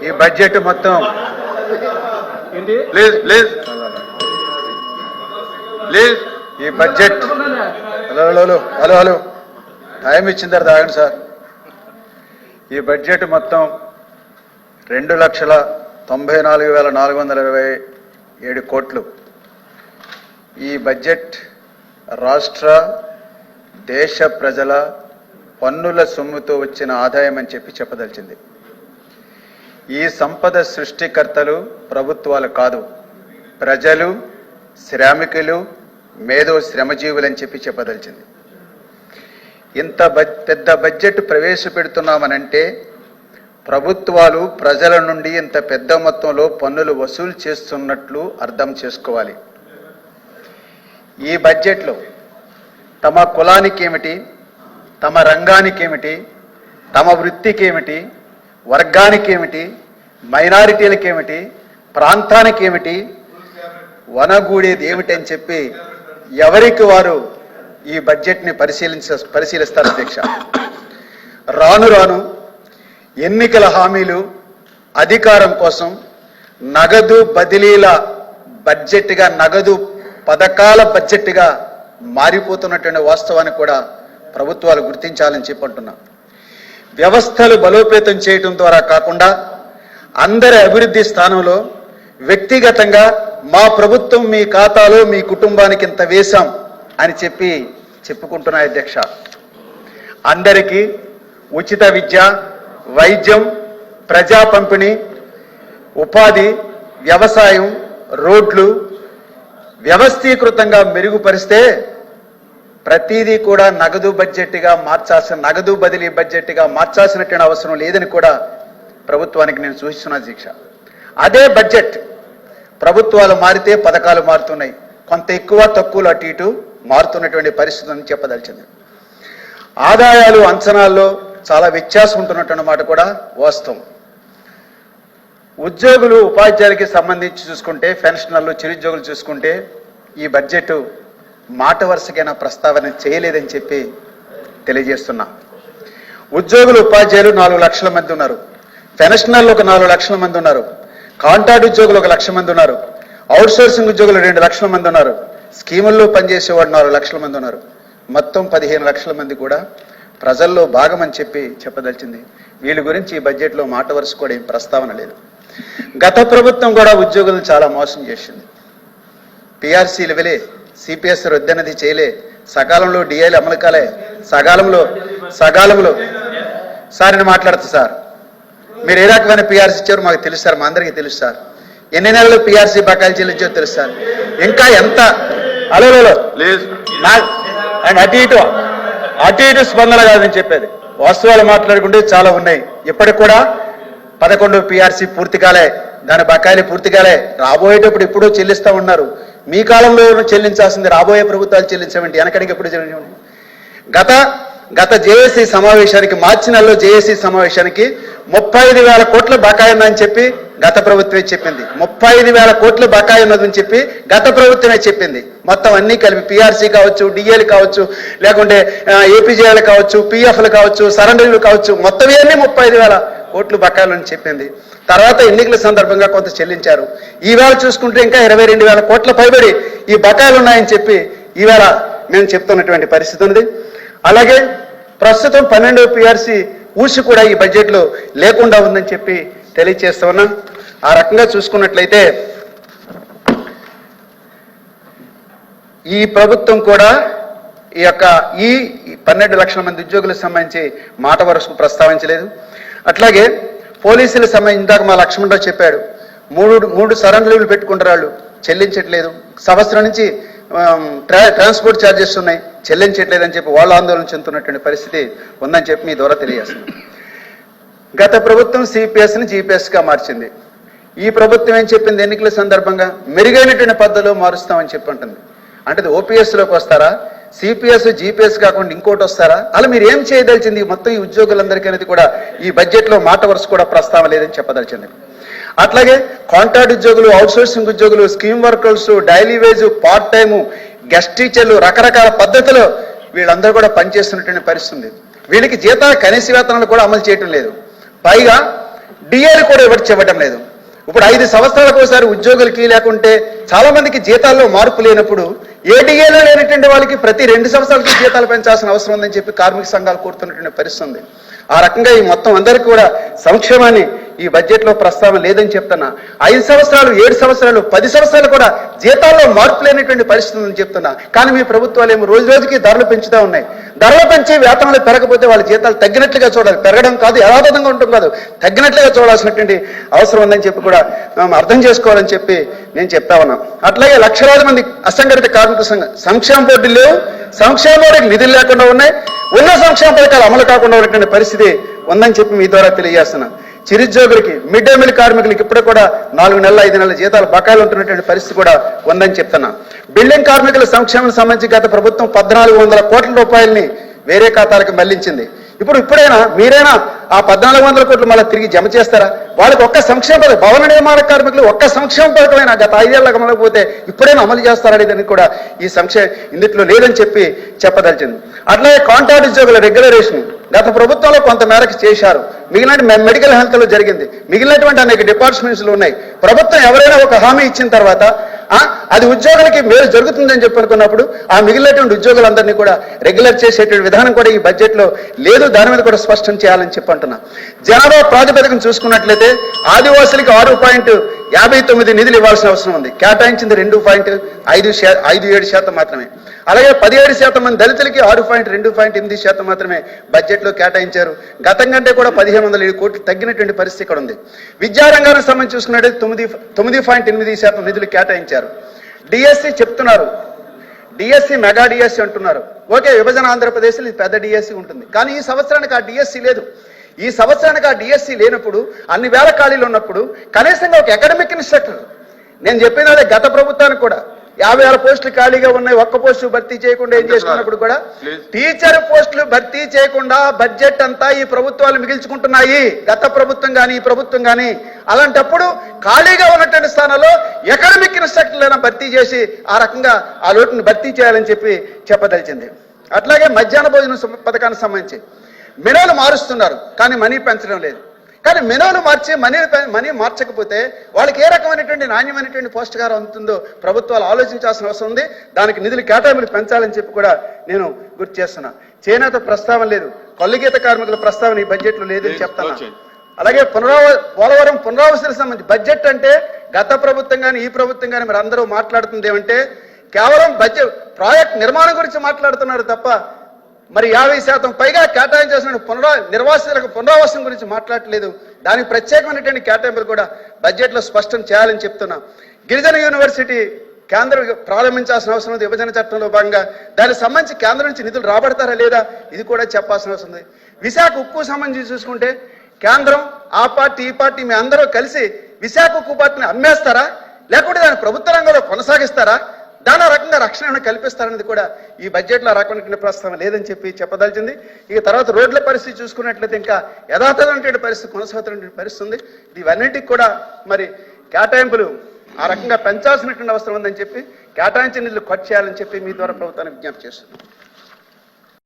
ఈ బడ్జెట్ మొత్తం please please please ఈ budget hello hello hello hello time ఇచ్చిన తర్వాత ఆగండి సార్. ఈ బడ్జెట్ మొత్తం 2,94,427 కోట్లు. ఈ బడ్జెట్ రాష్ట్ర దేశ ప్రజల పన్నుల సొమ్ముతో వచ్చిన ఆదాయం అని చెప్పదలిచింది. ఈ సంపద సృష్టికర్తలు ప్రభుత్వాలు కాదు, ప్రజలు, శ్రామికులు, మేధో శ్రమజీవులని చెప్పదలిచింది. ఇంత పెద్ద బడ్జెట్ ప్రవేశపెడుతున్నామనంటే ప్రభుత్వాలు ప్రజల నుండి ఇంత పెద్ద మొత్తంలో పన్నులు వసూలు చేస్తున్నట్లు అర్థం చేసుకోవాలి. ఈ బడ్జెట్లో తమ కులానికి ఏమిటి, తమ రంగానికి ఏమిటి, తమ వృత్తికి ఏమిటి, వర్గానికి ఏమిటి, మైనారిటీలకు ఏమిటి, ప్రాంతానికి ఏమిటి, వనగూడేది ఏమిటి అని చెప్పి ఎవరికి వారు ఈ బడ్జెట్ని పరిశీలిస్తారు అధ్యక్ష. రాను రాను ఎన్నికల హామీలు, అధికారం కోసం నగదు బదిలీల బడ్జెట్గా, నగదు పథకాల బడ్జెట్గా మారిపోతున్నటువంటి వాస్తవాన్ని కూడా ప్రభుత్వాలు గుర్తించాలని చెప్పంటున్నా. వ్యవస్థలు బలోపేతం చేయడం ద్వారా కాకుండా అందరి అభివృద్ధి స్థానంలో వ్యక్తిగతంగా మా ప్రభుత్వం మీ ఖాతాలో మీ కుటుంబానికి ఇంత వేశాం అని చెప్పుకుంటున్నాయి అధ్యక్ష. అందరికీ ఉచిత విద్య, వైద్యం, ప్రజా పంపిణీ, ఉపాధి, వ్యవసాయం, రోడ్లు వ్యవస్థీకృతంగా మెరుగుపరిస్తే ప్రతిదీ కూడా నగదు బదిలీ బడ్జెట్గా మార్చాల్సినటువంటి అవసరం లేదని కూడా ప్రభుత్వానికి నేను సూచిస్తున్నా అధ్యక్ష. అదే బడ్జెట్ ప్రభుత్వాలు మారితే పథకాలు మారుతున్నాయి, కొంత ఎక్కువ తక్కువలు అటు ఇటు మారుతున్నటువంటి పరిస్థితి అని చెప్పదలిచింది. ఆదాయాలు అంచనాల్లో చాలా వ్యత్యాసం ఉంటున్నటువంటి మాట కూడా వాస్తవం. ఉద్యోగులు, ఉపాధ్యాయులకి సంబంధించి చూసుకుంటే, పెన్షనర్లు, చిరుద్యోగులు చూసుకుంటే ఈ బడ్జెట్ మాట వరుసకైనా ప్రస్తావన చేయలేదని చెప్పి తెలియజేస్తున్నా. ఉద్యోగులు, ఉపాధ్యాయులు 4 లక్షల మంది ఉన్నారు, పెన్షనర్లు ఒక 4 లక్షల మంది ఉన్నారు, కాంట్రాక్ట్ ఉద్యోగులు 1 లక్ష మంది ఉన్నారు, అవుట్సోర్సింగ్ ఉద్యోగులు 2 లక్షల మంది ఉన్నారు, స్కీముల్లో పనిచేసేవాడు 4 లక్షల మంది ఉన్నారు. మొత్తం 15 లక్షల మంది కూడా ప్రజల్లో భాగమని చెప్పదలిచింది. వీళ్ళ గురించి ఈ బడ్జెట్లో మాట వరుస కూడా ఏం ప్రస్తావన లేదు. గత ప్రభుత్వం కూడా ఉద్యోగులను చాలా మోసం చేసింది. పిఆర్సీలు ఇవ్వలే, సిపిఎస్ రద్దన్నది చేయలే, సకాలంలో డిఐలు అమలు కాలే, సకాలంలో సార్ నేను మాట్లాడుతా సార్, మీరు ఏ రకమైన పిఆర్సీ ఇచ్చారో మాకు తెలుసు సార్, మా అందరికీ తెలుసు సార్, ఎన్ని నెలలు పిఆర్సీ బకాయిలు చెల్లించారో తెలుసు సార్, ఇంకా ఎంత అలో అండ్ అటు ఇటు స్పందన కాదని చెప్పేది. వాస్తవాలు మాట్లాడుకుంటే చాలా ఉన్నాయి. ఇప్పటికి కూడా 11 పిఆర్సీ పూర్తి కాలే, దాని బకాయిలు పూర్తి కాలే, రాబోయేటప్పుడు ఇప్పుడు చెల్లిస్తూ ఉన్నారు. మీ కాలంలో చెల్లించాల్సింది రాబోయే ప్రభుత్వాలు చెల్లించమంటే వెనకడికి ఎప్పుడు చెల్లించండి. గత జేఏసీ సమావేశానికి, మార్చి నెలలో జేఏసీ సమావేశానికి 35,000 కోట్ల బకాయి ఉందని చెప్పి గత ప్రభుత్వమే చెప్పింది. 35,000 కోట్ల బకాయి ఉన్నదని చెప్పి గత ప్రభుత్వమే చెప్పింది. మొత్తం అన్నీ కలిపి పిఆర్సీ కావచ్చు, డిఏలు కావచ్చు, లేకుంటే ఏపీజేఏలు కావచ్చు, పిఎఫ్లు కావచ్చు, సరెండర్లు కావచ్చు, మొత్తం ఇవన్నీ 35,000 కోట్లు బకాయిలు అని చెప్పింది. తర్వాత ఎన్నికల సందర్భంగా కొంత చెల్లించారు. ఈవేళ చూసుకుంటే ఇంకా 22,000 కోట్ల పైబడి ఈ బకాయిలు ఉన్నాయని చెప్పి ఈవేళ మేము చెప్తున్నటువంటి పరిస్థితి ఉంది. అలాగే ప్రస్తుతం 12వ పిఆర్సీ ఊసి కూడా ఈ బడ్జెట్లో లేకుండా ఉందని చెప్పి తెలియజేస్తా ఉన్నాం. ఆ రకంగా చూసుకున్నట్లయితే ఈ ప్రభుత్వం కూడా ఈ 12 లక్షల మంది ఉద్యోగులకు సంబంధించి మాట వరుసకు ప్రస్తావించలేదు. అట్లాగే పోలీసులకు సంబంధించి ఇందాక మా లక్ష్మణరావు చెప్పాడు, 3 సరెండర్లు పెట్టుకుంటారు, వాళ్ళు చెల్లించట్లేదు, సంవత్సరం నుంచి ట్రాన్స్పోర్ట్ ఛార్జెస్ ఉన్నాయి, చెల్లించట్లేదని చెప్పి వాళ్ళు ఆందోళన చెందుతున్నటువంటి పరిస్థితి ఉందని చెప్పి మీ ద్వారా తెలియజేస్తుంది. గత ప్రభుత్వం సిపిఎస్ని జీపీఎస్గా మార్చింది. ఈ ప్రభుత్వం ఏం చెప్పింది, ఎన్నికల సందర్భంగా మెరుగైనటువంటి పద్ధతిలో మారుస్తామని చెప్పి అంటుంది. అంటే ఓపీఎస్లోకి వస్తారా, సిపిఎస్ జీపీఎస్ కాకుండా ఇంకోటి వస్తారా, అలా మీరు ఏం చేయదలిచింది? మొత్తం ఈ ఉద్యోగులందరికీ అనేది కూడా ఈ బడ్జెట్లో మాట వరుస కూడా ప్రస్తావన లేదని చెప్పదలిచింది. అట్లాగే కాంట్రాక్ట్ ఉద్యోగులు, అవుట్సోర్సింగ్ ఉద్యోగులు, scheme workers, daily wage, part time, guest టీచర్లు, రకరకాల పద్ధతిలో వీళ్ళందరూ కూడా పనిచేస్తున్నటువంటి పరిస్థితి ఉంది. వీళ్ళకి కనీస వేతనాలు కూడా అమలు చేయటం లేదు. పైగా డిఏలు కూడా ఇవ్వడం లేదు. ఇప్పుడు 5 సంవత్సరాలకు ఒకసారి ఉద్యోగులకి లేకుంటే చాలా మందికి జీతాల్లో మార్పు లేనప్పుడు ఏ డిఏలో లేనటువంటి వాళ్ళకి ప్రతి 2 సంవత్సరాలకి జీతాలు పెంచాల్సిన అవసరం ఉందని చెప్పి కార్మిక సంఘాలు కోరుతున్నటువంటి పరిస్థితి ఉంది. ఆ రకంగా ఈ మొత్తం అందరికీ కూడా సంక్షేమాన్ని ఈ బడ్జెట్లో ప్రస్తావన లేదని చెప్తున్నా. 5 సంవత్సరాలు 7 సంవత్సరాలు 10 సంవత్సరాలు కూడా జీతాల్లో మార్పు లేనటువంటి పరిస్థితి ఉందని చెప్తున్నా. కానీ మీ ప్రభుత్వాలు ఏమో రోజు రోజుకి ధరలు పెంచుతూ ఉన్నాయి. ధరలు పెంచి వేతనాలు పెరగకపోతే వాళ్ళ జీతాలు తగ్గినట్లుగా చూడాలి. పెరగడం కాదు, యథాతథంగా ఉంటుంది కాదు, తగ్గినట్లుగా చూడాల్సినటువంటి అవసరం ఉందని చెప్పి కూడా మేము అర్థం చేసుకోవాలని చెప్పి నేను చెప్తా ఉన్నాం. అట్లాగే లక్షలాది మంది అసంఘటిత కార్మిక సంక్షేమ బోర్డులు లేవు, సంక్షేమ బోర్డుకి నిధులు లేకుండా ఉన్నాయి, ఉన్న సంక్షేమ పథకాలు అమలు కాకుండా ఉన్నటువంటి పరిస్థితి ఉందని చెప్పి మీ ద్వారా తెలియజేస్తున్నాను. చిరుద్యోగులకి, మిడ్ డే మీల్ కార్మికులకి ఇప్పుడు కూడా 4 నెలల 5 నెలల జీతాలు బకాయిలు ఉంటున్నటువంటి పరిస్థితి కూడా ఉందని చెప్తున్నా. బిల్డింగ్ కార్మికుల సంక్షేమం సంబంధించి గత ప్రభుత్వం 1400 కోట్ల రూపాయలని వేరే ఖాతాలకు మళ్లించింది. ఇప్పుడైనా మీరైనా ఆ 1400 కోట్లు మళ్ళీ తిరిగి జమ చేస్తారా? వాళ్ళకి ఒక్క సంక్షేమ పథకం, భవన నిర్మాణ కార్మికులు ఒక్క సంక్షేమ పథకమైనా గత 5 ఏళ్ళకి అమలకపోతే ఇప్పుడైనా అమలు చేస్తారనేదని కూడా ఈ ఇందులో లేదని చెప్పి చెప్పదలిచింది. అట్లాగే కాంట్రాక్ట్ ఉద్యోగుల రెగ్యులరేషన్ గత ప్రభుత్వంలో కొంత మేరకు చేశారు. మిగిలిన మెడికల్ హెల్త్ లో జరిగింది. మిగిలినటువంటి అనేక డిపార్ట్మెంట్స్లు ఉన్నాయి. ప్రభుత్వం ఎవరైనా ఒక హామీ ఇచ్చిన తర్వాత అది ఉద్యోగులకి మేలు జరుగుతుందని చెప్పి అనుకున్నప్పుడు ఆ మిగిలినటువంటి ఉద్యోగులందరినీ కూడా రెగ్యులర్ చేసేటువంటి విధానం కూడా ఈ బడ్జెట్లో లేదు. దాని మీద కూడా స్పష్టం చేయాలని చెప్పి అంటున్నా. జనాభా ప్రాతిపదికను చూసుకున్నట్లయితే ఆదివాసులకి 6.59 నిధులు ఇవ్వాల్సిన అవసరం ఉంది. కేటాయించింది 2.57% మాత్రమే. అలాగే 17% మంది దళితులకి 6.8% మాత్రమే బడ్జెట్లో కేటాయించారు. గతం కంటే కూడా 1507 కోట్లు తగ్గినటువంటి పరిస్థితి ఇక్కడ ఉంది. విద్యారంగానికి సంబంధించి చూసుకున్నట్లయితే 9.8% నిధులు కేటాయించారు. డిఎస్సి చెప్తున్నారు, డిఎస్సి మెగా డిఎస్సి అంటున్నారు. ఓకే, విభజన ఆంధ్రప్రదేశ్లో పెద్ద డిఎస్సి ఉంటుంది, కానీ ఈ సంవత్సరానికి ఆ డిఎస్సి లేదు. ఈ సంవత్సరానికి ఆ డిఎస్సి లేనప్పుడు, అన్ని వేల ఖాళీలు ఉన్నప్పుడు కనీసంగా ఒక అకాడమిక్ ఇన్స్ట్రక్టర్, నేను చెప్పిన అదే గత ప్రభుత్వానికి కూడా 50,000 పోస్టులు ఖాళీగా ఉన్నాయి, ఒక్క పోస్టు భర్తీ చేయకుండా ఏం చేసుకున్నప్పుడు కూడా టీచర్ పోస్టులు భర్తీ చేయకుండా బడ్జెట్ అంతా ఈ ప్రభుత్వాలు మిగిల్చుకుంటున్నాయి. గత ప్రభుత్వం కానీ ఈ ప్రభుత్వం కానీ. అలాంటప్పుడు ఖాళీగా ఉన్నటువంటి స్థానంలో అకాడమిక్ ఇన్స్ట్రక్టర్లైనా భర్తీ చేసి ఆ రకంగా ఆ లోటును భర్తీ చేయాలని చెప్పి చెప్పదలిచింది. అట్లాగే మధ్యాహ్న భోజన పథకానికి సంబంధించి మెనూలు మారుస్తున్నారు, కానీ మనీ పెంచడం లేదు. కానీ మెనూలు మార్చి మనీ మార్చకపోతే వాళ్ళకి ఏ రకమైనటువంటి నాణ్యమైనటువంటి పౌష్టికాహారం అందుతుందో ప్రభుత్వాలు ఆలోచించాల్సిన అవసరం ఉంది. దానికి నిధులు కేటాయింపులు పెంచాలని చెప్పి కూడా నేను గుర్తు చేస్తున్నా. చేనేత ప్రస్తావన లేదు, కొల్లిగీత కార్మికుల ప్రస్తావన ఈ బడ్జెట్లో లేదని చెప్తున్నా. అలాగే పోలవరం పునరావాసాలకు సంబంధించి బడ్జెట్ అంటే గత ప్రభుత్వం కానీ ఈ ప్రభుత్వం కానీ మరి అందరూ మాట్లాడుతుంది ఏమంటే కేవలం బడ్జెట్ ప్రాజెక్ట్ నిర్మాణం గురించి మాట్లాడుతున్నారు తప్ప మరి 50% పైగా కేటాయించాల్సిన నిర్వాసితులకు పునరావాసం గురించి మాట్లాడలేదు. దానికి ప్రత్యేకమైనటువంటి కేటాయింపులు కూడా బడ్జెట్లో స్పష్టం చేయాలని చెప్తున్నా. గిరిజన యూనివర్సిటీ కేంద్రం ప్రారంభించాల్సిన అవసరం ఉంది. విభజన చట్టంలో భాగంగా దానికి సంబంధించి కేంద్రం నుంచి నిధులు రాబడతారా లేదా ఇది కూడా చెప్పాల్సిన అవసరం ఉంది. విశాఖ ఉక్కు సంబంధించి చూసుకుంటే కేంద్రం, ఆ పార్టీ ఈ పార్టీ మీ అందరూ కలిసి విశాఖ ఉక్కు పార్టీని అమ్మేస్తారా, లేకుంటే దాన్ని ప్రభుత్వ రంగంలో కొనసాగిస్తారా, దాని రకంగా రక్షణ కల్పిస్తారనేది కూడా ఈ బడ్జెట్లో రకమైన ప్రస్తావన లేదని చెప్పి చెప్పదలిచింది. ఇక తర్వాత రోడ్ల పరిస్థితి చూసుకున్నట్లయితే ఇంకా యథాతథమైనటువంటి పరిస్థితి కొనసాగుతున్నటువంటి పరిస్థితి ఉంది. ఇవన్నిటికి కూడా మరి కేటాయింపులు ఆ రకంగా పెంచాల్సినటువంటి అవసరం ఉందని చెప్పి కేటాయించిన నిధులు ఖర్చు చేయాలని చెప్పి మీ ద్వారా ప్రభుత్వాన్ని విజ్ఞప్తి చేస్తున్నాం.